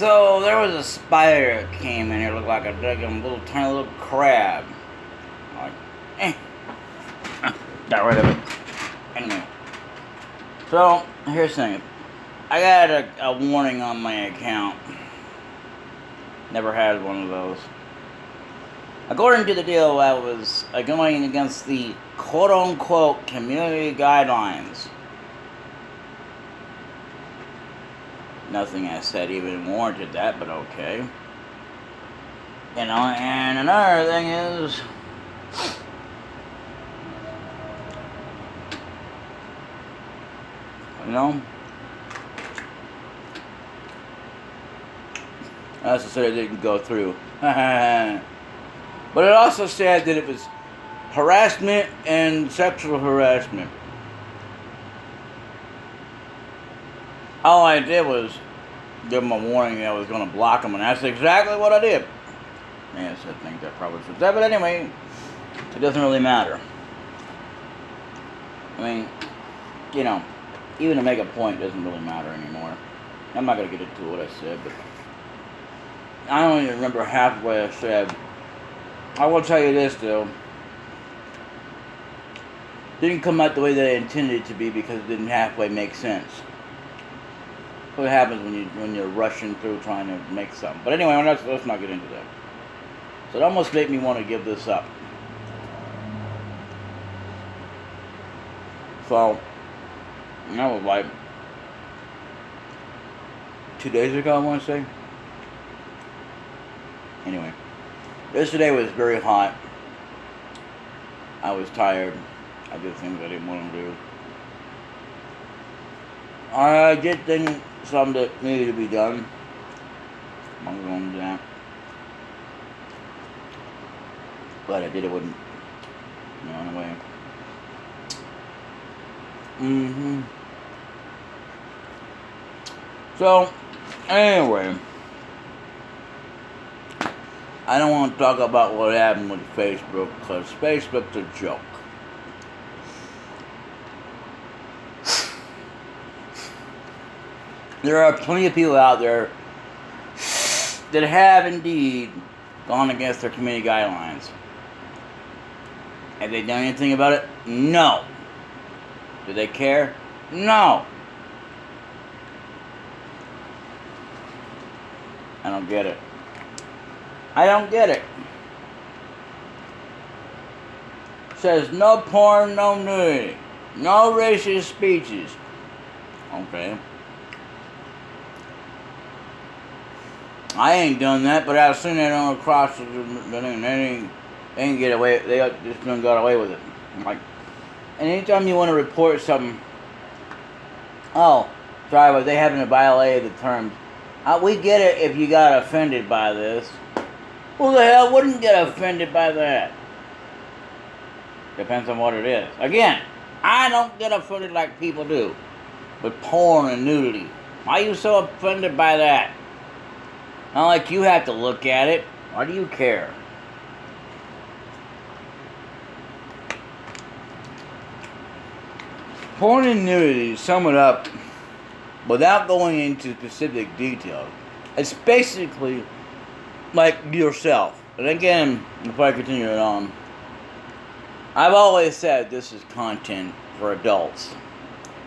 So there was a spider that came in here, looked like a little tiny little crab. Like, eh. Got rid of it. Anyway. So, here's the thing. I got a warning on my account. Never had one of those. According to the deal, I was going against the quote-unquote community guidelines. Nothing I said even warranted that, but okay. You know, and another thing is, you know, I also said it didn't go through. But it also said that it was harassment and sexual harassment. All I did was give them a warning that I was going to block them, and that's exactly what I did. Yes, I think that probably should say, but anyway, it doesn't really matter. I mean, you know, even to make a point doesn't really matter anymore. I'm not going to get into what I said, but I don't even remember half of what I said. I will tell you this, though. It didn't come out the way that I intended it to be because it didn't halfway make sense. What happens when you're rushing through trying to make something. But anyway, let's not get into that. So it almost made me want to give this up. So, that was like 2 days ago, I want to say. Anyway, yesterday was very hot. I was tired. I did things I didn't want to do. I did something that needed to be done. I'm going to do that. But I did it with, in a way. So, anyway, I don't want to talk about what happened with Facebook because Facebook's a joke. There are plenty of people out there that have indeed gone against their community guidelines. Have they done anything about it? No. Do they care? No. I don't get it. I don't get it. It says no porn, no nudity, no racist speeches. Okay. I ain't done that, but I've seen that on across the they ain't get away. They just done got away with it. Like, and anytime you want to report something, oh, sorry, but they haven't violated the terms. We get it if you got offended by this. Who the hell wouldn't get offended by that? Depends on what it is. Again, I don't get offended like people do with porn and nudity. Why are you so offended by that? Not like you have to look at it. Why do you care? Porn and nudity, sum it up, without going into specific details, it's basically like yourself. And again, before I continue it on, I've always said this is content for adults.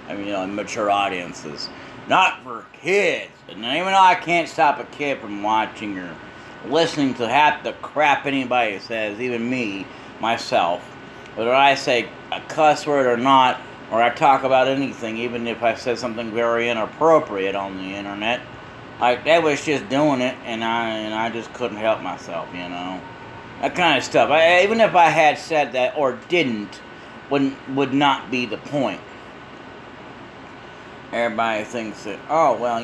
I mean, mature audiences. Not for kids. And even though I can't stop a kid from watching or listening to half the crap anybody says, even me, myself, whether I say a cuss word or not, or I talk about anything, even if I said something very inappropriate on the internet, like they was just doing it, and I just couldn't help myself, that kind of stuff. Even if I had said that or didn't, would not be the point. Everybody thinks that, oh, well,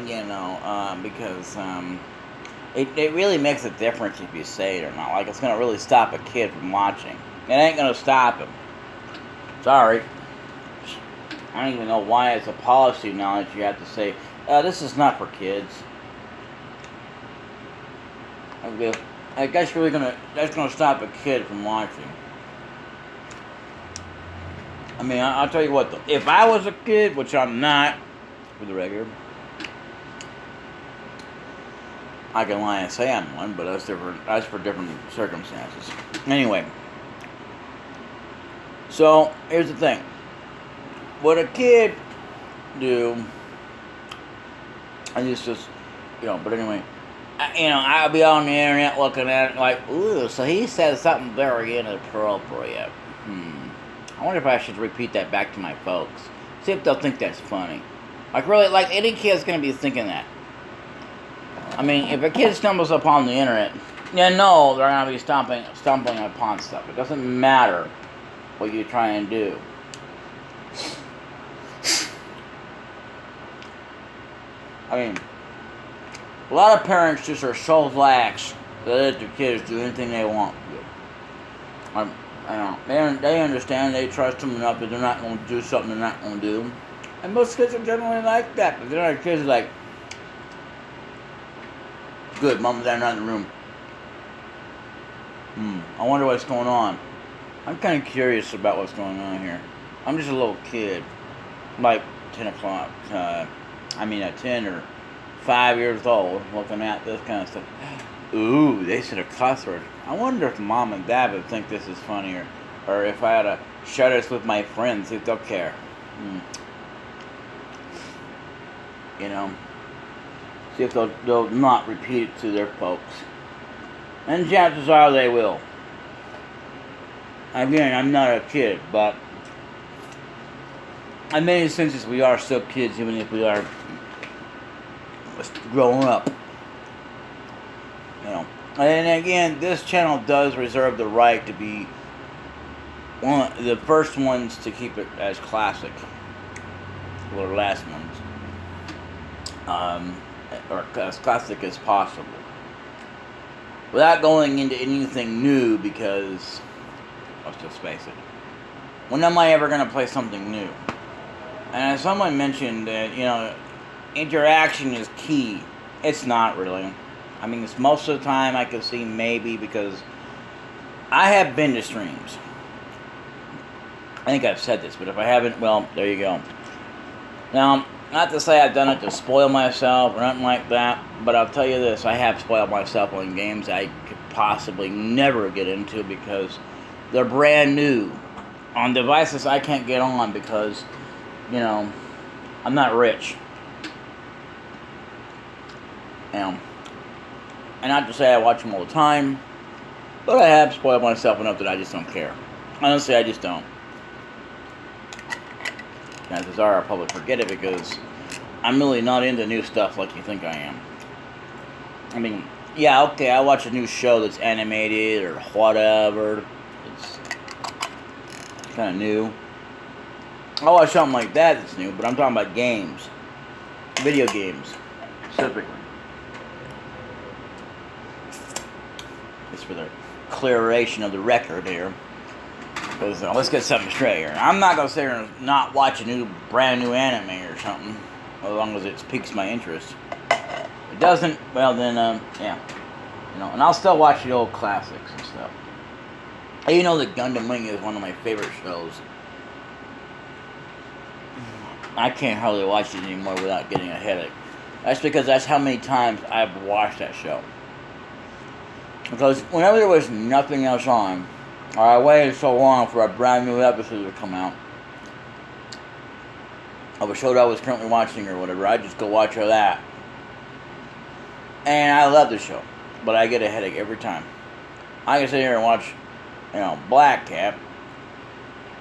because it really makes a difference if you say it or not. Like, it's going to really stop a kid from watching. It ain't going to stop him. Sorry. I don't even know why it's a policy now that you have to say, this is not for kids. I guess that's going to stop a kid from watching. I mean, I'll tell you what, though. If I was a kid, which I'm not, for the record, I can lie and say I'm one, but that's different. That's for different circumstances. Anyway, so here's the thing: what a kid do, and it's just, But anyway, I'll be on the internet looking at it like, ooh, so he says something very inappropriate. I wonder if I should repeat that back to my folks. See if they'll think that's funny. Like, really, like, any kid's gonna be thinking that. I mean, if a kid stumbles upon the internet, they're gonna be stumbling upon stuff. It doesn't matter what you try and do. I mean, a lot of parents just are so lax that let their kids do anything they want to do. They understand, they trust them enough that they're not going to do something they're not going to do. And most kids are generally like that. But then our kids are like, good, mom and dad are not in the room. I wonder what's going on. I'm kind of curious about what's going on here. I'm just a little kid. Like 10 o'clock. 10 or 5 years old, looking at this kind of stuff. Ooh, they said a cuss word. I wonder if mom and dad would think this is funny, or if I had to share this with my friends, if they'll care. See if they'll not repeat it to their folks. And chances are they will. Again, I'm not a kid, but in many senses we are still kids, even if we are growing up. And again, this channel does reserve the right to be one of the first ones to keep it as classic, or last ones, or as classic as possible, without going into anything new, because let's just face it, when am I ever going to play something new? And as someone mentioned that, interaction is key. It's not really. I mean, it's most of the time I can see maybe, because I have been to streams. I think I've said this, but if I haven't, well, there you go. Now, not to say I've done it to spoil myself or nothing like that, but I'll tell you this, I have spoiled myself on games I could possibly never get into because they're brand new. On devices I can't get on because, I'm not rich. And not to say I watch them all the time, but I have spoiled myself enough that I just don't care. Honestly, I just don't. Chances are I'll probably forget it because I'm really not into new stuff like you think I am. I mean, yeah, okay, I watch a new show that's animated or whatever. It's kind of new. I watch something like that that's new, but I'm talking about games. Video games, specifically. Just for the clearation of the record here. Because let's get something straight here. I'm not going to sit here and not watch a brand new anime or something, as long as it piques my interest. If it doesn't, well then, yeah. And I'll still watch the old classics and stuff. And that Gundam Wing is one of my favorite shows. I can't hardly watch it anymore without getting a headache. That's because that's how many times I've watched that show. Because whenever there was nothing else on, or I waited so long for a brand new episode to come out of a show that I was currently watching or whatever, I'd just go watch that. And I love the show, but I get a headache every time. I can sit here and watch, Black Cat,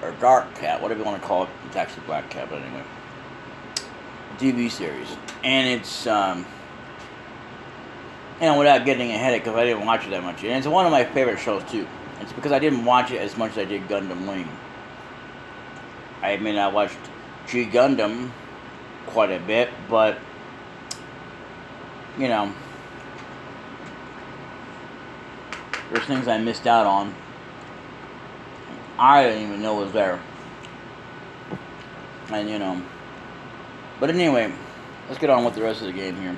or Dark Cat, whatever you want to call it. It's actually Black Cat, but anyway. TV series. And it's, without getting a headache, because I didn't watch it that much. And it's one of my favorite shows, too. It's because I didn't watch it as much as I did Gundam Wing. I admit I watched G Gundam quite a bit, but, there's things I missed out on. I didn't even know was there. And, but anyway, let's get on with the rest of the game here.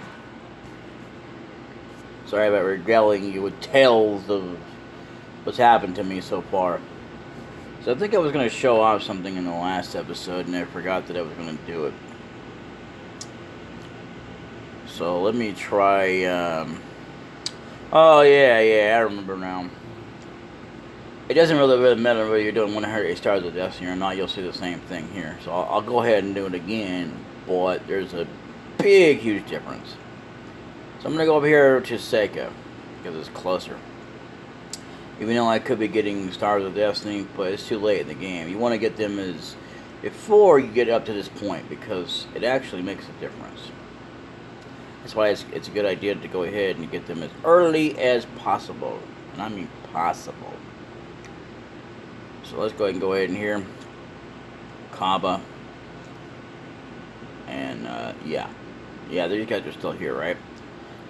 Sorry about regaling you with tales of what's happened to me so far. So I think I was going to show off something in the last episode, and I forgot that I was going to do it. So let me try, Oh yeah, I remember now. It doesn't really matter whether you're doing 100 stars of Destiny or not. You'll see the same thing here. So I'll go ahead and do it again, but there's a big, huge difference. So I'm gonna go over here to Seika because it's closer. Even though I could be getting Stars of Destiny, but it's too late in the game. You want to get them as before you get up to this point because it actually makes a difference. That's why it's a good idea to go ahead and get them as early as possible. And I mean possible. So let's go ahead in here. Kaba. And yeah, these guys are still here, right?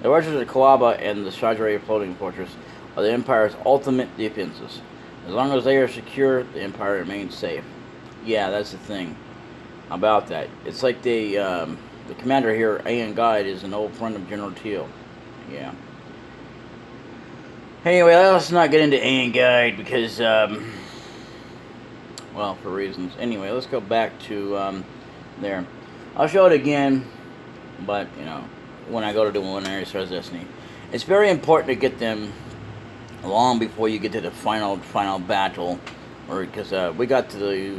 The Archers of Kawaba and the Shajari Floating Fortress are the Empire's ultimate defenses. As long as they are secure, the Empire remains safe. Yeah, that's the thing about that. It's like the commander here, Ayan Guide, is an old friend of General Teal. Yeah. Anyway, let's not get into Ayan Guide because, well, for reasons. Anyway, let's go back to there. I'll show it again, but, you know, when I go to do one area Stars Destiny. It's very important to get them long before you get to the final battle, or because we got to the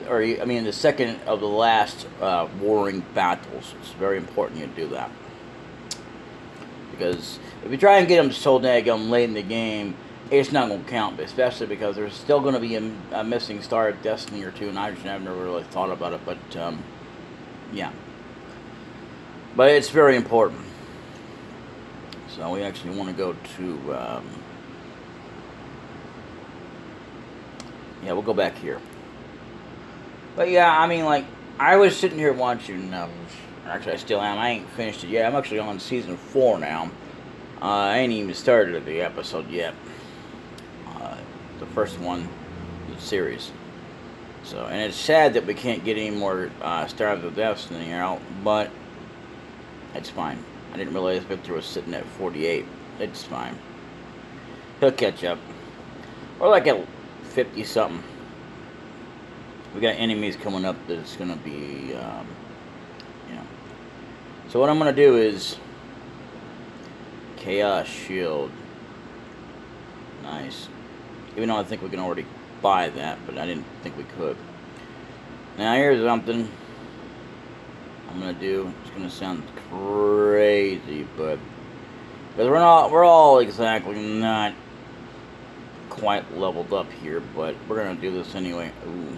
the second of the last warring battles. It's very important you do that because if you try and get them so daggum late in the game, it's not going to count. But especially because there's still going to be a missing star of Destiny or two, and I've never really thought about it, but yeah. But it's very important. So we actually want to go to, yeah, we'll go back here. But yeah, I mean, like, I was sitting here watching, actually I still am, I ain't finished it yet. I'm actually on season 4 now. I ain't even started the episode yet. The first one of the series. So, and it's sad that we can't get any more Stars of Destiny out, but it's fine. I didn't realize Victor was sitting at 48. It's fine. He'll catch up. We're like at 50-something. We got enemies coming up that's going to be, you know. So what I'm going to do is Chaos Shield. Nice. Even though I think we can already buy that, but I didn't think we could. Now here's something I'm gonna do. It's gonna sound crazy, but because we're all exactly not quite leveled up here, but we're gonna do this anyway. Ooh,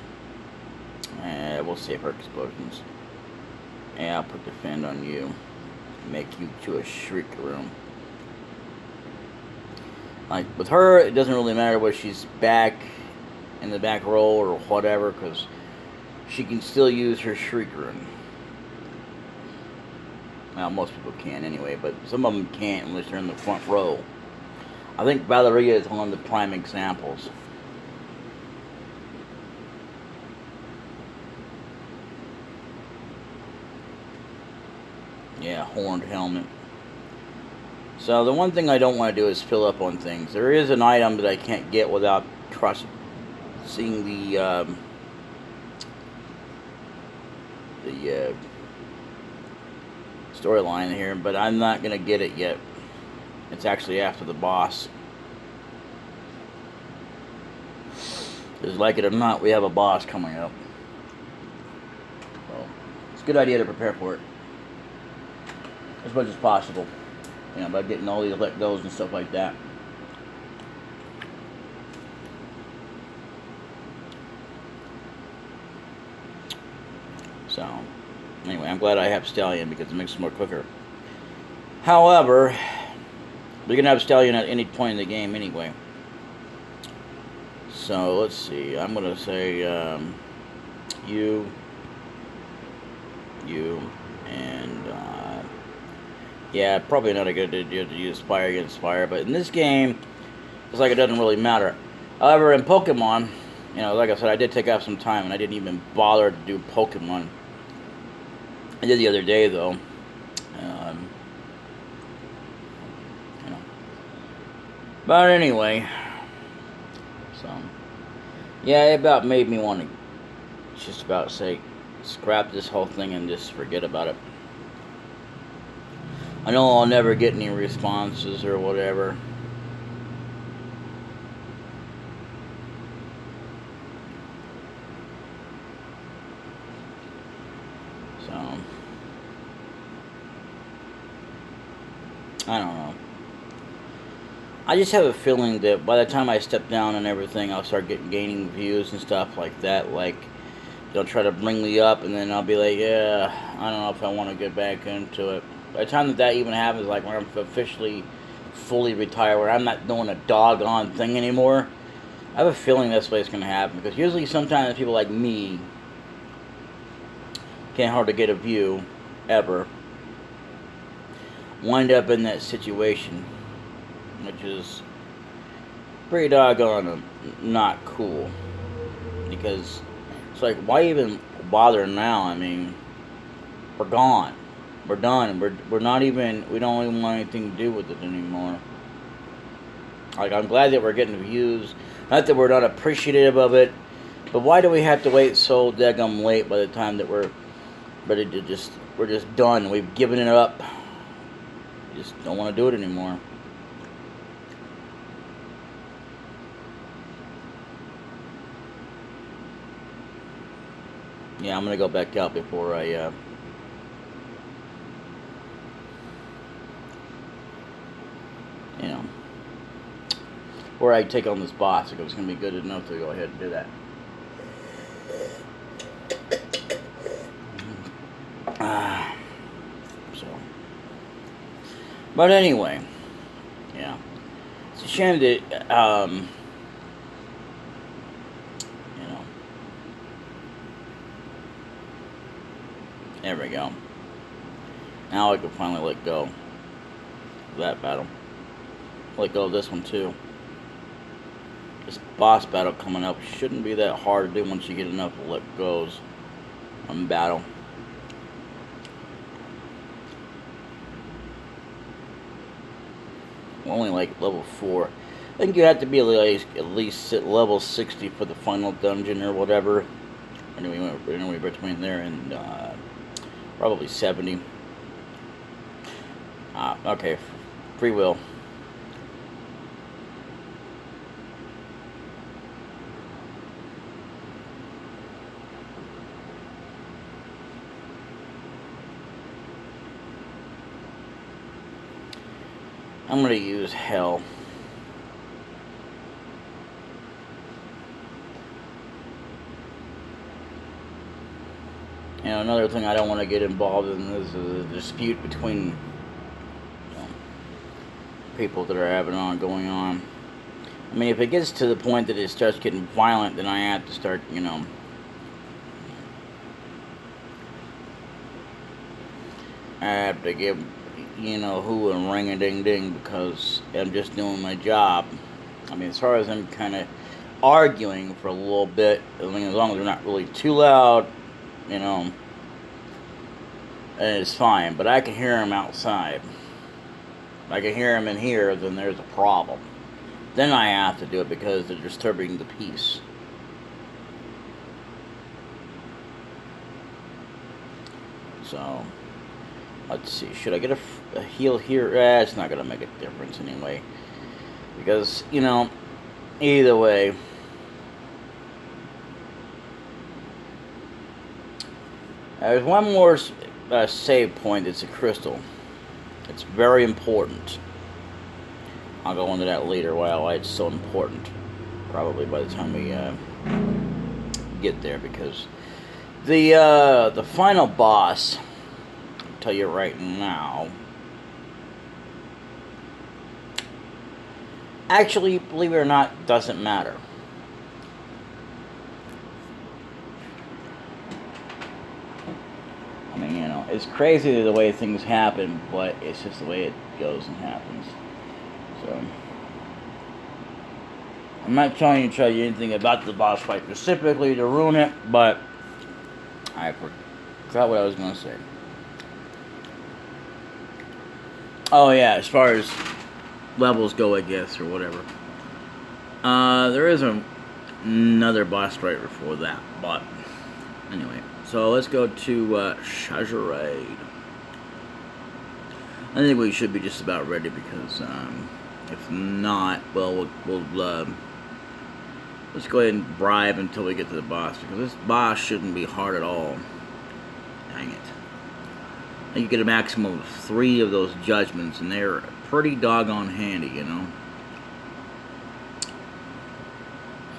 we'll save her explosions. Yeah, I'll put defend on you. Make you to a shriek room. Like with her, it doesn't really matter whether she's back in the back row or whatever, because she can still use her shriek rune. Well, most people can anyway, but some of them can't unless they're in the front row. I think Valeria is one of the prime examples. Yeah, horned helmet. So the one thing I don't want to do is fill up on things. There is an item that I can't get without seeing the storyline here, but I'm not going to get it yet. It's actually after the boss. Because like it or not, we have a boss coming up. So it's a good idea to prepare for it as much as possible. You know, by getting all these let goes and stuff like that. So, anyway, I'm glad I have Stallion because it makes it more quicker. However, we can have Stallion at any point in the game anyway. So, let's see. I'm going to say you, and yeah, probably not a good idea to use Fire against Fire, but in this game, it's like it doesn't really matter. However, in Pokemon, you know, like I said, I did take off some time, and I didn't even bother to do Pokemon. I did the other day, though. You know. But anyway, so, yeah, it about made me want to just about say, scrap this whole thing and just forget about it. I know I'll never get any responses or whatever. So, I don't know. I just have a feeling that by the time I step down and everything, I'll start gaining views and stuff like that. Like, they'll try to bring me up, and then I'll be like, yeah, I don't know if I want to get back into it. By the time that even happens, like when I'm officially fully retired, where I'm not doing a doggone thing anymore, I have a feeling that's what it's going to happen. Because usually sometimes people like me can't hardly get a view, ever, wind up in that situation, which is pretty doggone not cool. Because it's like, why even bother now? I mean, we're gone. We're done. We're not even, we don't even want anything to do with it anymore. Like, I'm glad that we're getting views. Not that we're not appreciative of it, but why do we have to wait so daggum late by the time that we're ready to we're just done. We've given it up. Just don't want to do it anymore. Yeah, I'm going to go back out before I, you know, before I take on this boss. If it's going to be good enough to go ahead and do that. So, but anyway, yeah, it's a shame that, you know, there we go. Now I can finally let go of that battle. Let go of this one too. This boss battle coming up shouldn't be that hard to do once you get enough let goes on battle. Only like level 4. I think you have to be at least at level 60 for the final dungeon or whatever. Anyway, between there and probably 70. Okay, free will. I'm going to use hell. You know, another thing I don't want to get involved in is a dispute between, you know, people that are having going on. I mean, if it gets to the point that it starts getting violent, then I have to start, you know, I have to give, you know, who a ring-a-ding-ding, because I'm just doing my job. I mean, as far as I'm kind of arguing for a little bit, I mean, as long as they're not really too loud, you know, it's fine. But I can hear them outside. If I can hear them in here, then there's a problem. Then I have to do it because they're disturbing the peace. So, let's see. Should I get a heal here? It's not going to make a difference anyway. Because, you know, either way, there's one more save point. It's a crystal. It's very important. I'll go into that later, why it's so important. Probably by the time we get there, because the final boss, I'll tell you right now, actually, believe it or not, doesn't matter. I mean, you know, it's crazy the way things happen, but it's just the way it goes and happens. So, I'm not trying to tell you anything about the boss fight specifically to ruin it, but I forgot what I was going to say. Oh yeah, as far as levels go, I guess, or whatever. There is another boss fight before that, but anyway. So let's go to Shazarade. I think we should be just about ready because if not, well, let's go ahead and bribe until we get to the boss, because this boss shouldn't be hard at all. Dang it. You get a maximum of 3 of those judgments, and they're pretty doggone handy, you know.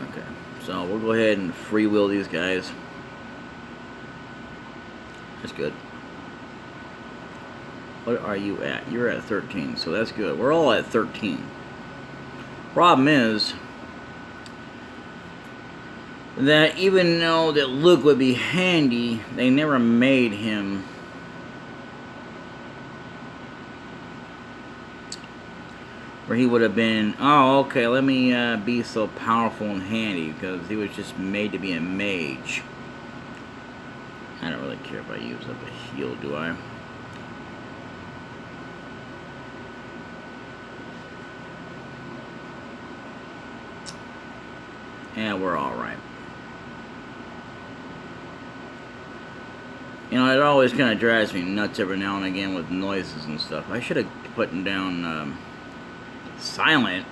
Okay, so we'll go ahead and freewheel these guys. That's good. What are you at? You're at 13, so that's good. We're all at 13. Problem is that even though that Luke would be handy, they never made him where he would have been, oh, okay, let me be so powerful and handy, because he was just made to be a mage. I don't really care if I use up a heal, do I? Yeah, we're alright. You know, it always kind of drives me nuts every now and again with noises and stuff. I should have put down silent.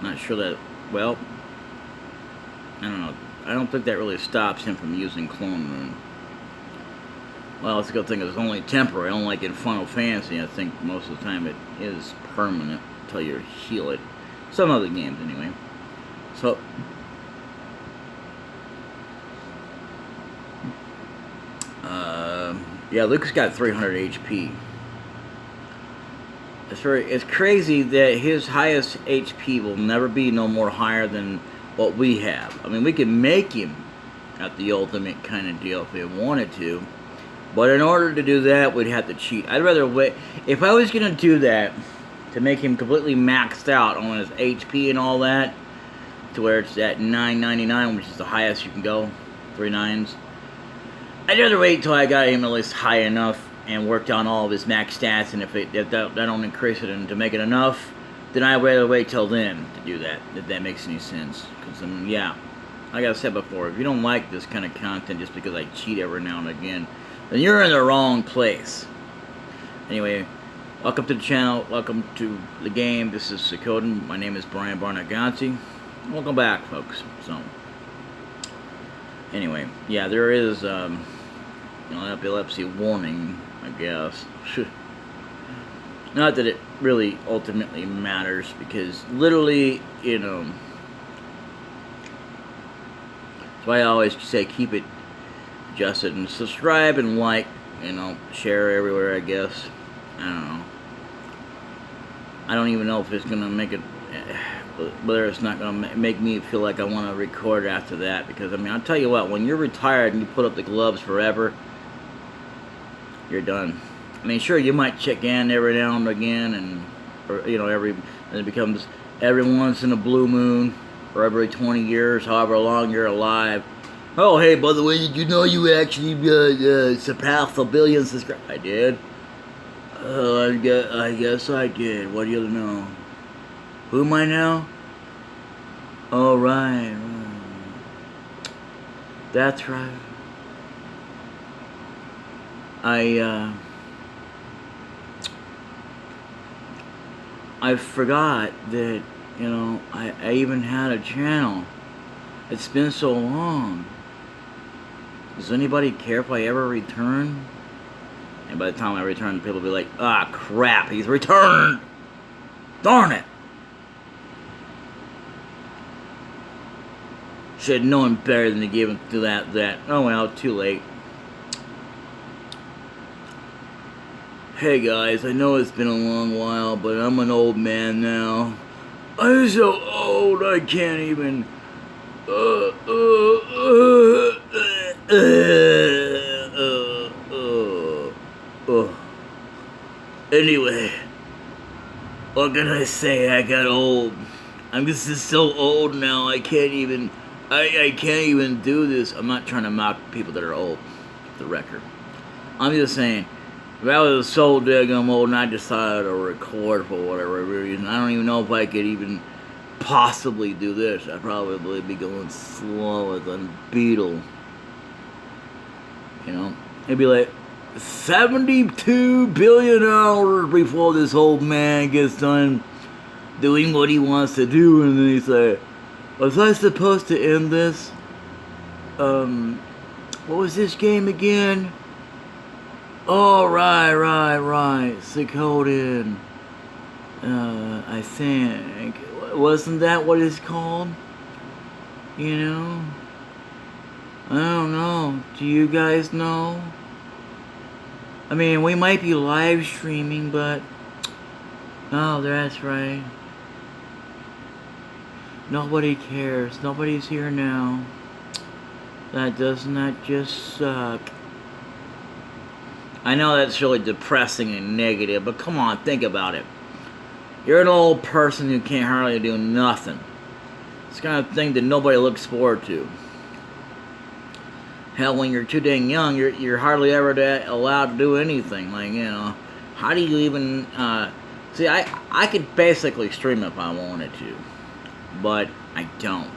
Not sure that, well, I don't know. I don't think that really stops him from using Clone Moon. Well, it's a good thing it's only temporary. Unlike in Final Fantasy, I think most of the time it is permanent until you heal it. Some other games, anyway. So, yeah, Luke's got 300 HP. It's crazy that his highest HP will never be no more higher than what we have. I mean, we can make him at the ultimate kind of deal if we wanted to, but in order to do that, we'd have to cheat. I'd rather wait. If I was going to do that, to make him completely maxed out on his HP and all that, to where it's at 999, which is the highest you can go, 3 9s, I'd rather wait until I got him at least high enough and worked on all of his max stats, and if that don't increase it and to make it enough, then I'd rather wait till then to do that, if that makes any sense. Because, I mean, yeah, like I said before, if you don't like this kind of content just because I cheat every now and again, then you're in the wrong place. Anyway, welcome to the channel, welcome to the game. This is Suikoden. My name is Brian Barnaganti. Welcome back, folks. So, anyway, yeah, there is, you know, epilepsy warning, I guess. Not that it really ultimately matters, because literally, you know, that's why I always say keep it adjusted, and subscribe and like, you know, share everywhere, I guess. I don't know. I don't even know if it's gonna make it, whether it's not gonna make me feel like I want to record after that, because I mean, I'll tell you what, when you're retired and you put up the gloves forever, you're done. I mean, sure, you might check in every now and again, and, or, you know, and it becomes every once in a blue moon, or every 20 years, however long you're alive. Oh, hey, by the way, did you know you actually surpassed 1 billion subscribers? I did. I guess I did. What do you know? Who am I now? Oh, right. That's right. I forgot that, you know, I even had a channel. It's been so long. Does anybody care if I ever return? And by the time I return, people will be like, ah, crap, he's returned! Darn it! Should have known better than to give him to that. Oh well, too late. Hey guys, I know it's been a long while, but I'm an old man now. I'm so old I can't even... Anyway, what can I say? I got old. I'm just so old now. I can't even do this. I'm not trying to mock people that are old, for the record. I'm just saying, if I was so daggum old and I decided to record for whatever reason, I don't even know if I could even possibly do this. I'd probably be going slower than Beetle. You know? it'd be like 72 billion hours before this old man gets done doing what he wants to do, and then he's like, was I supposed to end this? What was this game again? Oh, right. Suikoden. I think. Wasn't that what it's called? You know? I don't know. Do you guys know? I mean, we might be live streaming, but... Oh, that's right. Nobody cares. Nobody's here now. That does not just suck. I know that's really depressing and negative, but come on, think about it. You're an old person who can't hardly do nothing. It's the kind of thing that nobody looks forward to. Hell, when you're too dang young, you're hardly ever allowed to do anything. Like, you know, how do you even... see, I could basically stream if I wanted to, but I don't.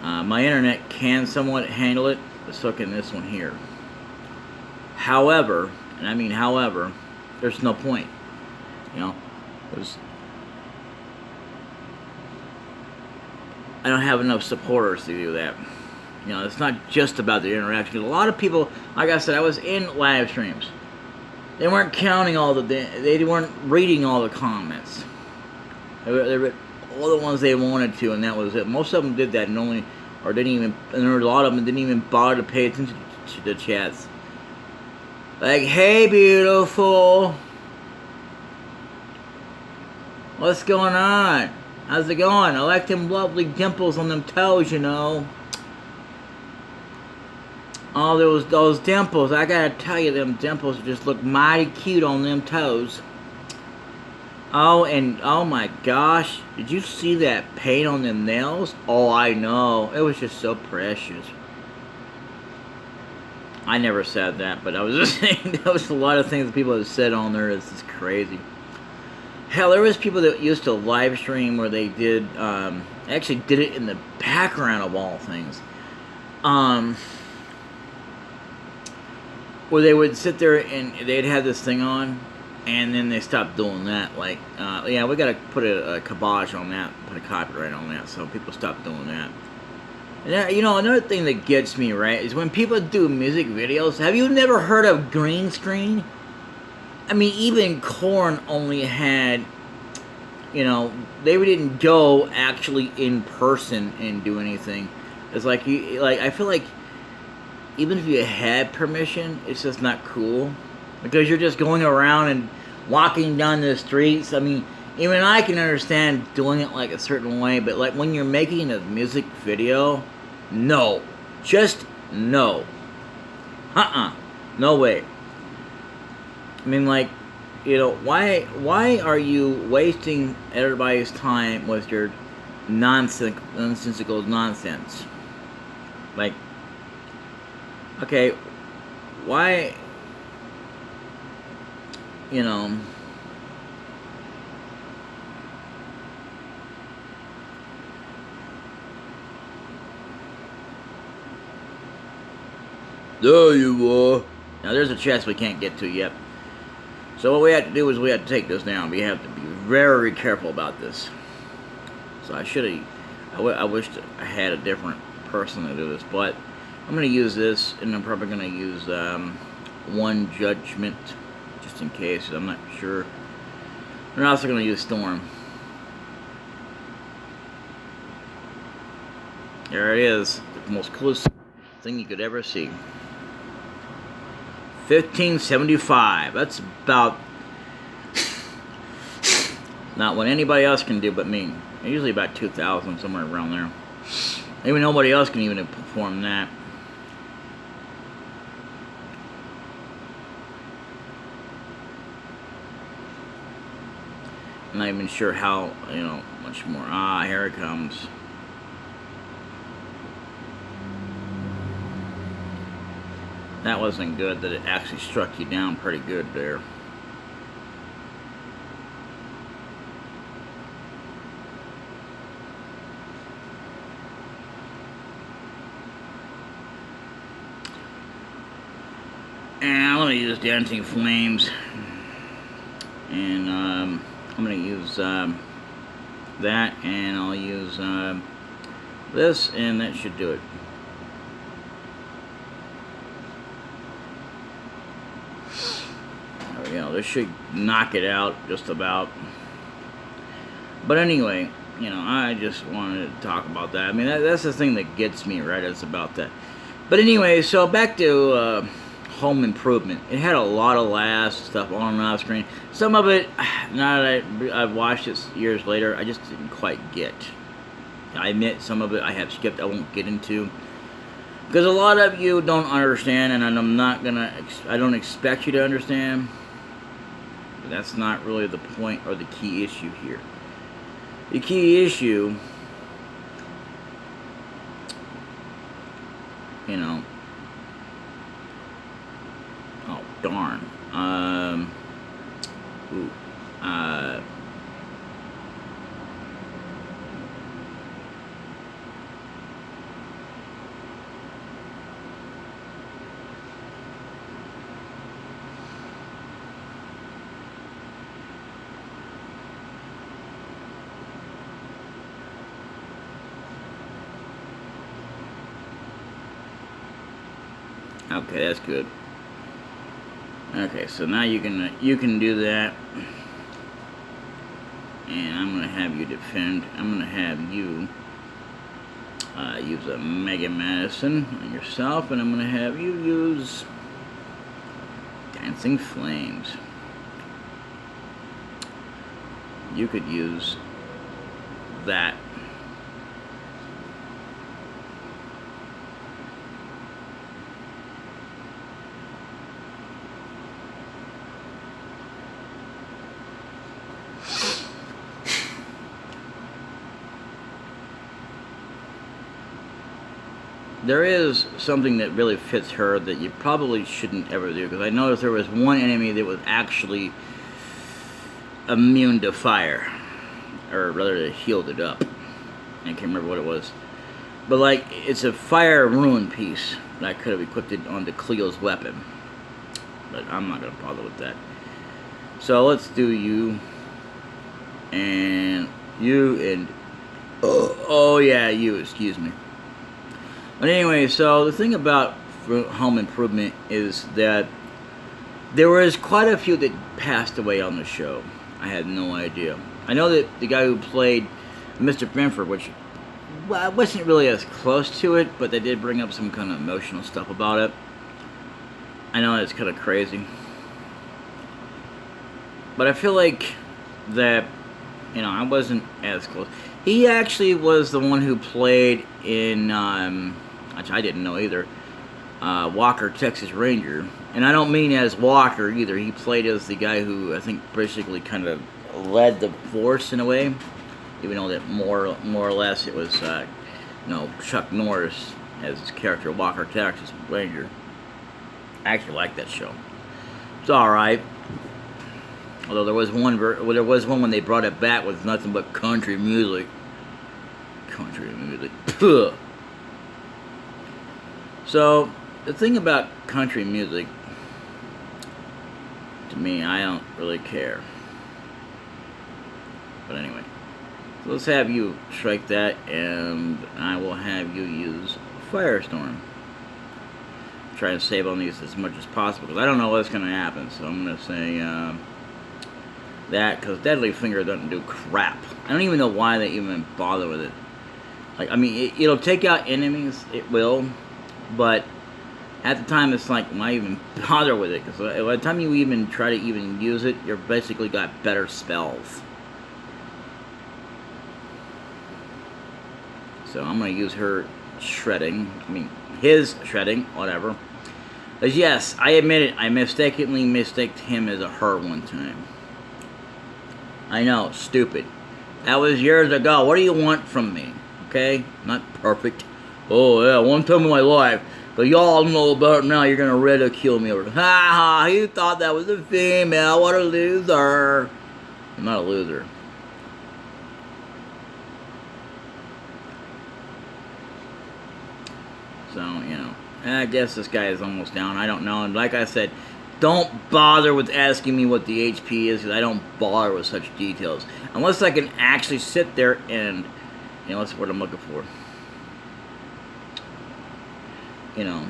My internet can somewhat handle it, but so can this one here. However, and I mean however, there's no point. You know, I don't have enough supporters to do that. You know, it's not just about the interaction. A lot of people, like I said, I was in live streams. They weren't counting all they weren't reading all the comments. They read all the ones they wanted to, and that was it. Most of them did that and didn't even, and there were a lot of them didn't even bother to pay attention to the chats. Like, hey, beautiful. What's going on? How's it going? I like them lovely dimples on them toes, you know. Oh, those dimples. I gotta tell you, them dimples just look mighty cute on them toes. Oh, and oh my gosh. Did you see that paint on them nails? Oh, I know. It was just so precious. I never said that, but I was just saying there was a lot of things that people have said on there. It's just crazy. Hell, there was people that used to live stream where they did, actually did it in the background of all things. Where they would sit there and they'd have this thing on, and then they stopped doing that. Like, yeah, we gotta put a kibosh on that, put a copyright on that, so people stopped doing that. And, you know, another thing that gets me, right, is when people do music videos. Have you never heard of green screen? I mean, even Korn only had, you know, they didn't go actually in person and do anything. It's like, I feel like even if you had permission, it's just not cool. Because you're just going around and walking down the streets. I mean, even I can understand doing it like a certain way, but like when you're making a music video, no. Just no. No way. I mean, like, you know, why are you wasting everybody's time with your nonsensical nonsense? Like, okay, why, you know, there you are. Now there's a chest we can't get to yet. So what we have to do is we have to take this down. We have to be very careful about this. So I wished I had a different person to do this, but I'm going to use this, and I'm probably going to use One Judgment, just in case. I'm not sure. I'm also going to use Storm. There it is. The most coolest thing you could ever see. 1575. That's about not what anybody else can do but me. Usually about 2,000, somewhere around there. Even nobody else can even perform that. I'm not even sure how, you know, much more. Ah, here it comes. That wasn't good, that it actually struck you down pretty good there. And let me use Dancing Flames. And I'm going to use that, and I'll use this, and that should do it. There we go. This should knock it out just about. But anyway, you know, I just wanted to talk about that. I mean, that's the thing that gets me, right? It's about that. But anyway, so back to Home Improvement. It had a lot of laughs, stuff on and off screen. Some of it, now that I've watched it years later, I just didn't quite get. I admit some of it I have skipped, I won't get into. Because a lot of you don't understand, and I'm not gonna, I don't expect you to understand. But that's not really the point or the key issue here. The key issue, you know, oh darn, okay, that's good. Okay, so now you can do that, and I'm gonna have you defend. I'm gonna have you use a Mega Madison on yourself, and I'm gonna have you use Dancing Flames. You could use that. There is something that really fits her that you probably shouldn't ever do, because I noticed there was one enemy that was actually immune to fire, or rather it healed it up. I can't remember what it was, but like, it's a fire ruin piece that I could have equipped it onto Cleo's weapon, but I'm not gonna bother with that. So let's do you and oh yeah, you, excuse me. But anyway, so the thing about Home Improvement is that there was quite a few that passed away on the show. I had no idea. I know that the guy who played Mr. Brentford, which, well, I wasn't really as close to it, but they did bring up some kind of emotional stuff about it. I know it's kind of crazy. But I feel like that, you know, I wasn't as close. He actually was the one who played in, which I didn't know either, Walker, Texas Ranger. And I don't mean as Walker either. He played as the guy who I think basically kind of led the force in a way. Even though that more or less it was, you know, Chuck Norris as his character, Walker, Texas Ranger. I actually like that show. It's alright. Although there was one when they brought it back with nothing but country music. Country music. Puh. So, the thing about country music, to me, I don't really care. But anyway, so let's have you strike that, and I will have you use Firestorm. Try and save on these as much as possible, because I don't know what's going to happen. So I'm going to say that, because Deadly Finger doesn't do crap. I don't even know why they even bother with it. Like, I mean, it'll take out enemies, it will, but at the time it's like, why even bother with it? Because by the time you even try to even use it, you're basically got better spells. So I'm going to use her shredding, I mean, his shredding, whatever. Because yes, I admit it, I mistakenly mistaked him as a her one time. I know, stupid. That was years ago. What do you want from me? Okay? Not perfect. Oh yeah, one time in my life. But y'all know about it now, you're gonna ridicule me. Or, ha ha, you thought that was a female, what a loser. I'm not a loser. So, you know, I guess this guy is almost down. I don't know. And like I said, don't bother with asking me what the HP is, because I don't bother with such details. Unless I can actually sit there and, you know, that's what I'm looking for. You know,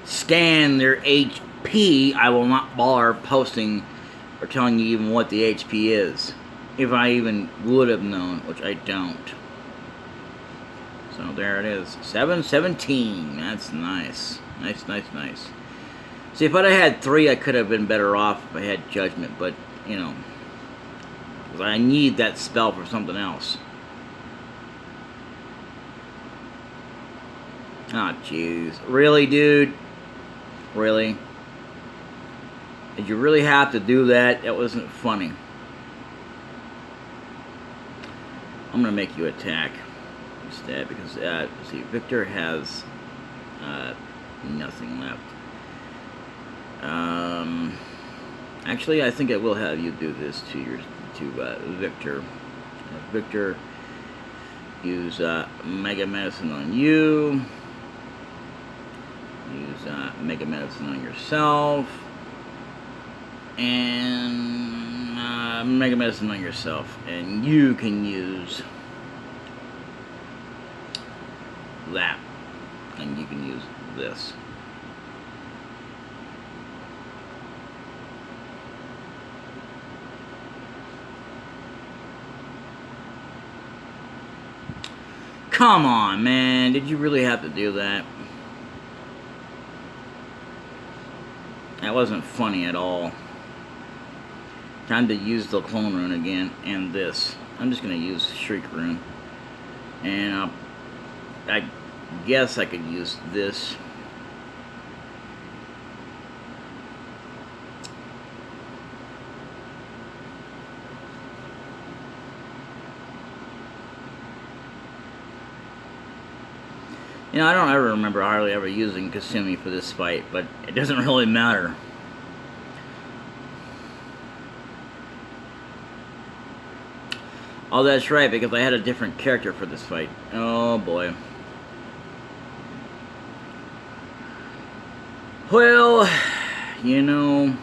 scan their HP, I will not bother posting or telling you even what the HP is. If I even would have known, which I don't. So there it is. 717. That's nice. Nice. See, if I'd have had 3, I could have been better off if I had judgment, but, you know, because I need that spell for something else. Ah, oh, jeez. Really, dude? Really? Did you really have to do that? That wasn't funny. I'm going to make you attack instead, because, see, Victor has nothing left. Actually, I think I will have you do this to Victor. Victor, use Mega Medicine on you. Use Mega Medicine on yourself. And Mega Medicine on yourself. And you can use that. And you can use this. Come on, man. Did you really have to do that? That wasn't funny at all. Time to use the clone rune again, and this. I'm just going to use Shriek rune. And I guess I could use this. You know, I don't ever remember hardly ever using Kasumi for this fight, but it doesn't really matter. Oh, that's right, because I had a different character for this fight. Oh, boy. Well, you know...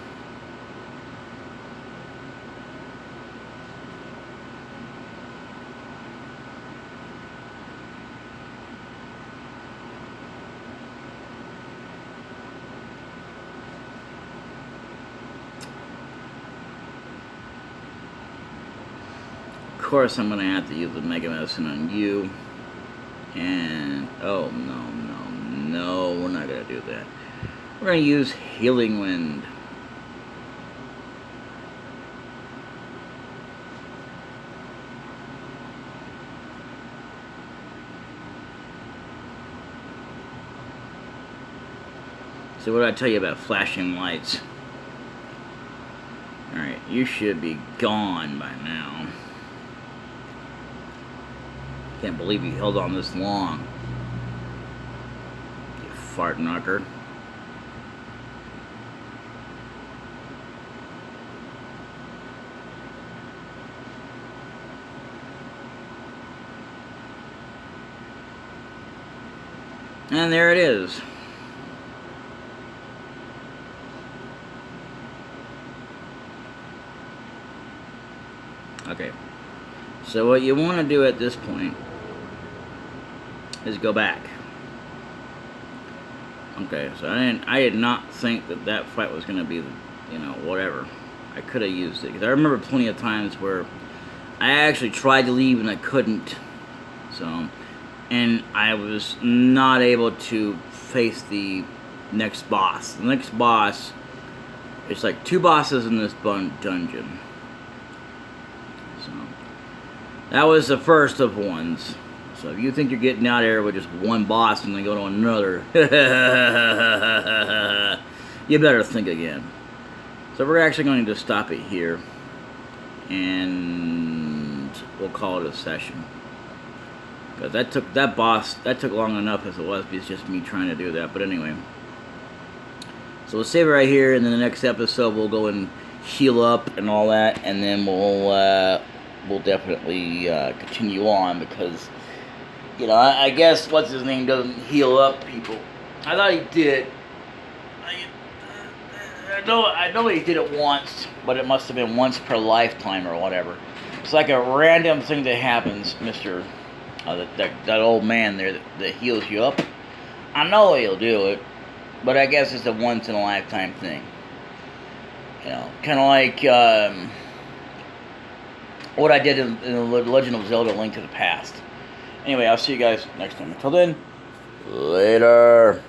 Of course, I'm going to have to use the Mega Medicine on you. And, oh, no, we're not going to do that. We're going to use Healing Wind. So what did I tell you about flashing lights? Alright, you should be gone by now. Can't believe you held on this long. You fart knocker. And there it is. Okay. So what you want to do at this point is go back. Okay, so I did not think that fight was going to be, you know, whatever. I could have used it, because I remember plenty of times where I actually tried to leave and I couldn't. So, and I was not able to face the next boss. The next boss, it's like 2 bosses in this dungeon. So, that was the first of ones. So if you think you're getting out of here with just 1 boss and then go to another, you better think again. So we're actually going to stop it here, and we'll call it a session. Because that took long enough as it was. It's just me trying to do that. But anyway, so we'll save it right here, and then the next episode we'll go and heal up and all that, and then we'll definitely continue on, because You know, I guess what's his name doesn't heal up people. I thought he did. I know he did it once, but it must have been once per lifetime or whatever. It's like a random thing that happens, Mister. That old man there that heals you up. I know he'll do it, but I guess it's a once in a lifetime thing. You know, kind of like what I did in the Legend of Zelda: Link to the Past. Anyway, I'll see you guys next time. Until then, later.